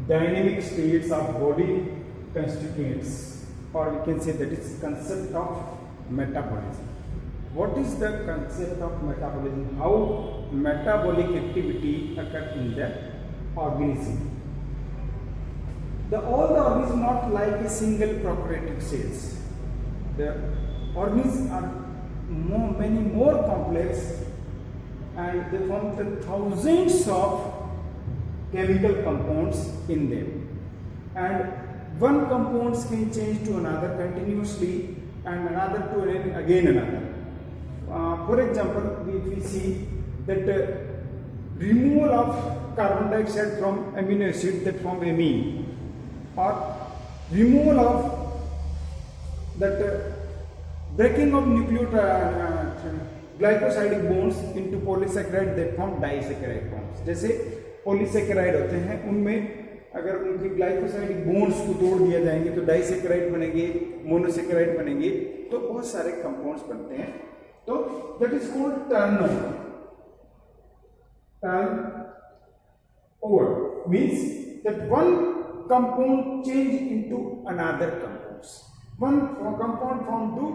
dynamic states of body constituents, or we can say that is concept of metabolism. What is the concept of metabolism? How metabolic activity occur in the organism? All the organisms not like a single prokaryotic cells. The organisms are many more complex, and they form the thousands of chemical compounds in them, and one compounds can change to another continuously, and another to again another. For example, if we see that removal of carbon dioxide from amino acid that form amine, or removal of that breaking of glycosidic bonds into polysaccharide that form disaccharide bonds. जैसे polysaccharide होते हैं, उनमें अगर उनके glycosidic bonds को तोड़ दिया जाएंगे तो डाइसेकेराइड बनेंगे, मोनोसेकेराइड बनेंगे, तो बहुत सारे कंपाउंड्स बनते हैं. तो that is called turnover. Turnover means that one compound change into another compounds, one compound formed to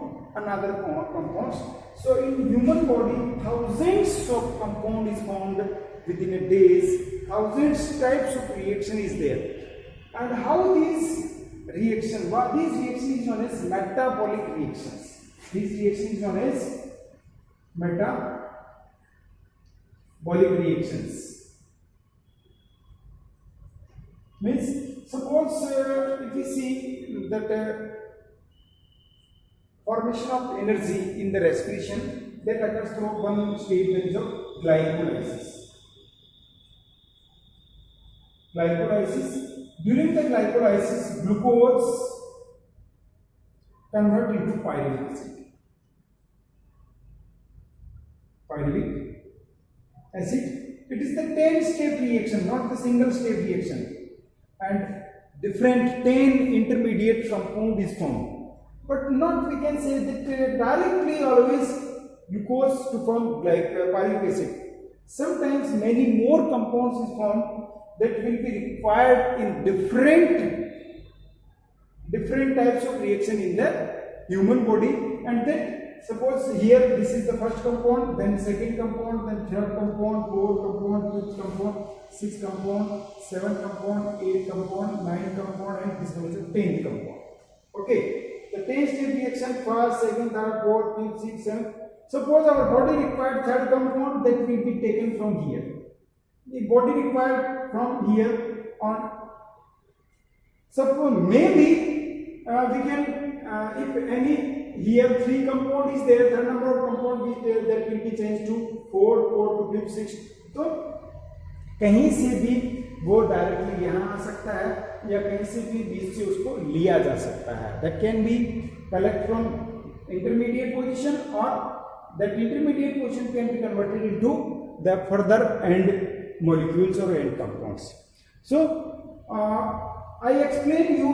another compounds. So in human body, thousands of compound is formed within a days. Thousands types of reaction is there, and how these reaction, what these reactions is known as metabolic reactions. These reactions is known as metabolic reactions. Means suppose if we see that formation of energy in the respiration that occurs through one stage, that is of glycolysis. During the glycolysis, glucose convert into pyruvic acid. It is the 10-step reaction, not the single-step reaction. And different 10 intermediate compound is formed, but not we can say that directly always glucose to form like pyruvic acid. Sometimes many more compounds is formed that will be required in different types of reaction in the human body. And then suppose here this is the first compound, then second compound, then third compound, fourth compound, fifth compound, sixth compound, seventh compound, eighth compound, ninth compound, and this one is the 10th compound. Okay, the 10-step reaction, first, second, third, fourth, fifth, sixth, seventh. Suppose our body required third compound, that will be taken from here. The body required from here on. Suppose maybe we can if any here 3 compound is there, third number of compound is there, that will be changed to 4 to 5, 6. तो कहीं से भी वो directly यहाँ आ सकता है, या कहीं से भी बीच से उसको लिया जा सकता है. That can be collect from intermediate position, or that intermediate position can be converted into the further end molecules or end compounds. So I explain you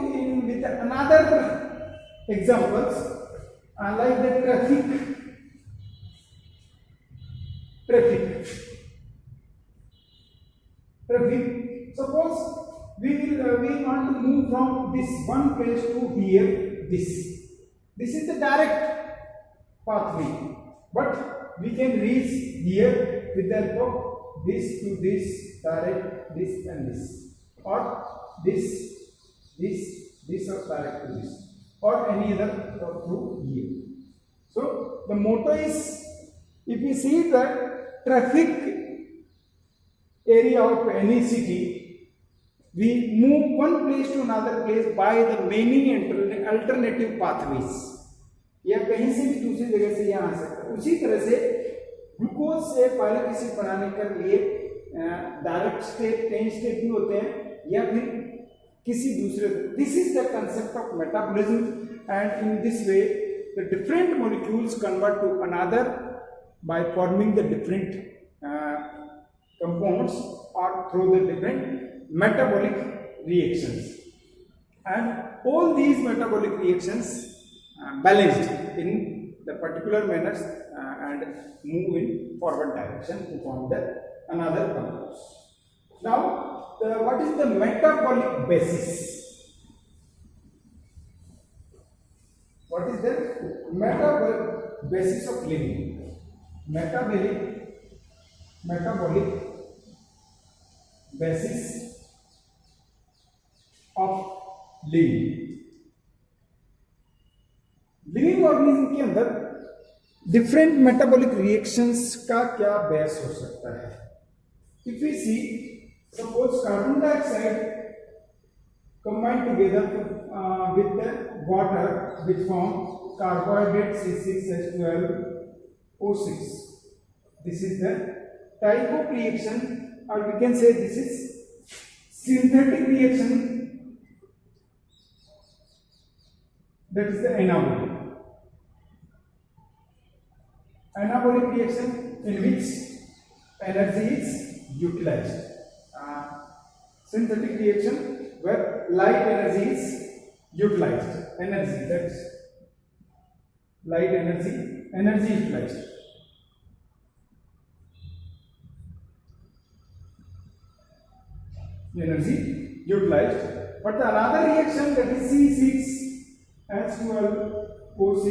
with another examples. Like the traffic. Suppose we want to move from this one place to here. This is the direct pathway, but we can reach here with the help of this to this, direct this and this, or this or direct to this, or any other through here. So the motto is, if we see the traffic area of any city, we move one place to another place by the many alternative pathways. या कहीं से भी दूसरी जगह से यहाँ आ सकता है. उसी तरह से ग्लूकोज से पायरुविक एसिड बनाने के लिए डायरेक्ट स्टेप, 10 स्टेप भी होते हैं, या फिर किसी दूसरे. This is the concept of metabolism, and in this way the different molecules convert to another by forming the different compounds, or through the different metabolic reactions, and all these metabolic reactions balanced in the particular manners and move in forward direction to form the another compounds. Now what is the metabolic basis? What is the metabolic basis of living? Metabolic basis of living. Living organism के अंदर different metabolic reactions का क्या base हो सकता है? If we see suppose carbon dioxide combined together with the water which form carbohydrate C6H12O6. This is the type of reaction, or we can say this is synthetic reaction, that is the anabolic reaction in which energy is utilized. Synthetic reaction where light energy is utilized. Energy, that's light energy utilized. Energy utilized. But the another reaction, that is C6H12O6,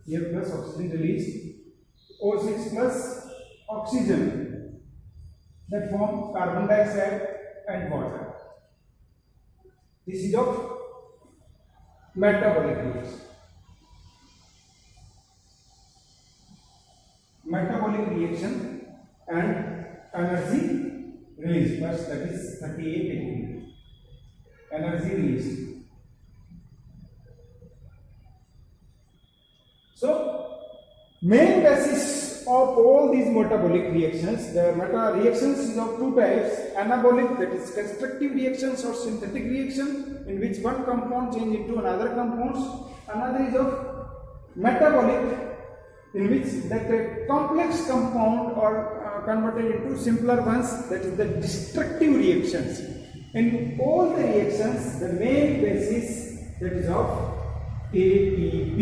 here plus oxygen released, O6 plus oxygen, that form carbon dioxide and water. This is of metabolic reaction. Metabolic reaction and energy release. First, that is 38 degree. Energy release. So, main basis of all these metabolic reactions, the reactions is of two types: anabolic, that is constructive reactions, or synthetic reaction in which one compound change into another compounds. Another is of metabolic, in which that complex compound are converted into simpler ones, that is the destructive reactions. In all the reactions, the main basis, that is of ATP,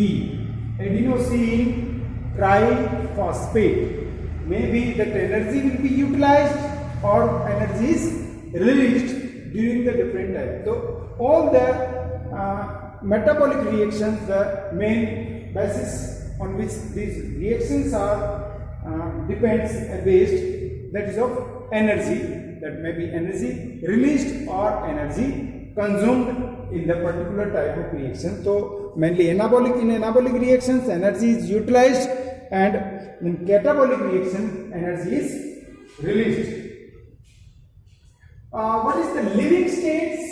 adenosine triphosphate. Maybe that energy will be utilized or energy is released during the different types. So all the metabolic reactions, the main basis on which these reactions are depends based, that is of energy, that may be energy released or energy consumed in the particular type of reaction. So mainly in anabolic reactions energy is utilized, and in catabolic reaction energy is released. What is the living states?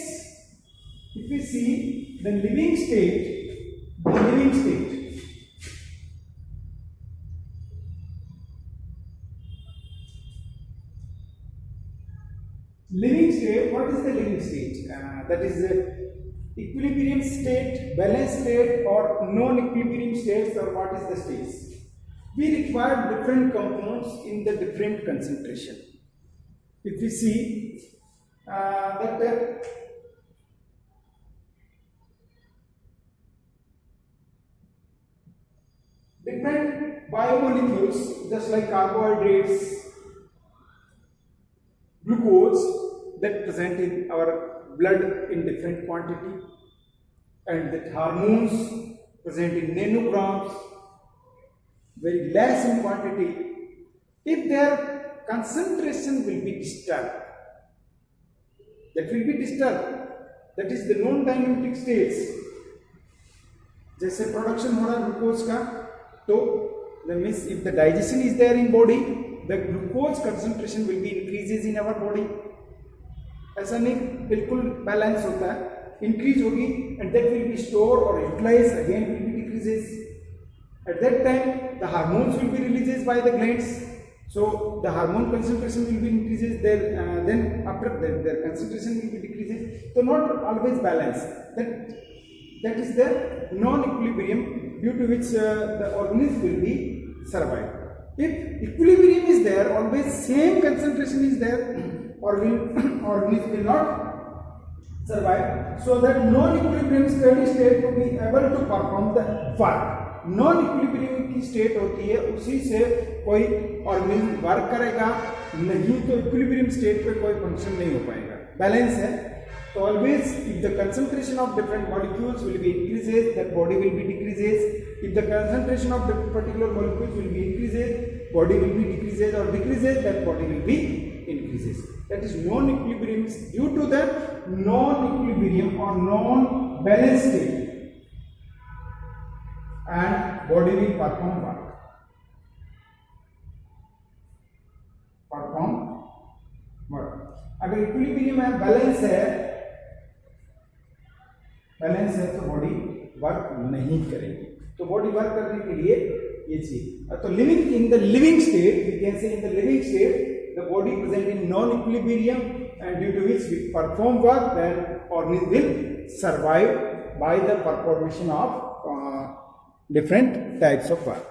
If we see the living state, what is the living state? That is the equilibrium state, balance state, or non-equilibrium states, or what is the states? We require different compounds in the different concentration. If we see that different biomolecules, just like carbohydrates, glucose, that present in our blood in different quantity, and that hormones present in nanograms, very less in quantity. If their concentration will be disturbed, that is the non-dynamic states. जैसे production हो रहा है glucose का, तो that means if the digestion is there in body, the glucose concentration will be increases in our body. ऐसा नहीं बिल्कुल balance होता है, इंक्रीज होगी and that will be stored or utilized, again will be decreases. At that time the hormones will be released by the glands, so the hormone concentration will be increases there, then after their concentration will be decreases. So not always balance, that is the non-equilibrium due to which the organism will be survive. If equilibrium is there, always same concentration is there, organism will not survive. So that non-equilibrium steady state to be able to perform the work. Non-equilibrium की state होती है, उसी से कोई organism work करेगा, नहीं तो equilibrium state पे कोई फंक्शन नहीं हो पाएगा. बैलेंस है, तो always if the concentration of different molecules will be increases, that body will be decreases. If the concentration of particular molecules will be increases, body will be decreases, or decreases, that body will be increases. That is non-equilibrium. Due to that non-equilibrium or non-balance state, and body will perform work. Perform work. अगर equilibrium है, balance है तो body work नहीं करेगी. तो body work करने के लिए ये चीज. तो living in the living state, we can say in the living state the body present in non equilibrium, and due to which we perform work, then organism will survive by the performation of different types of work.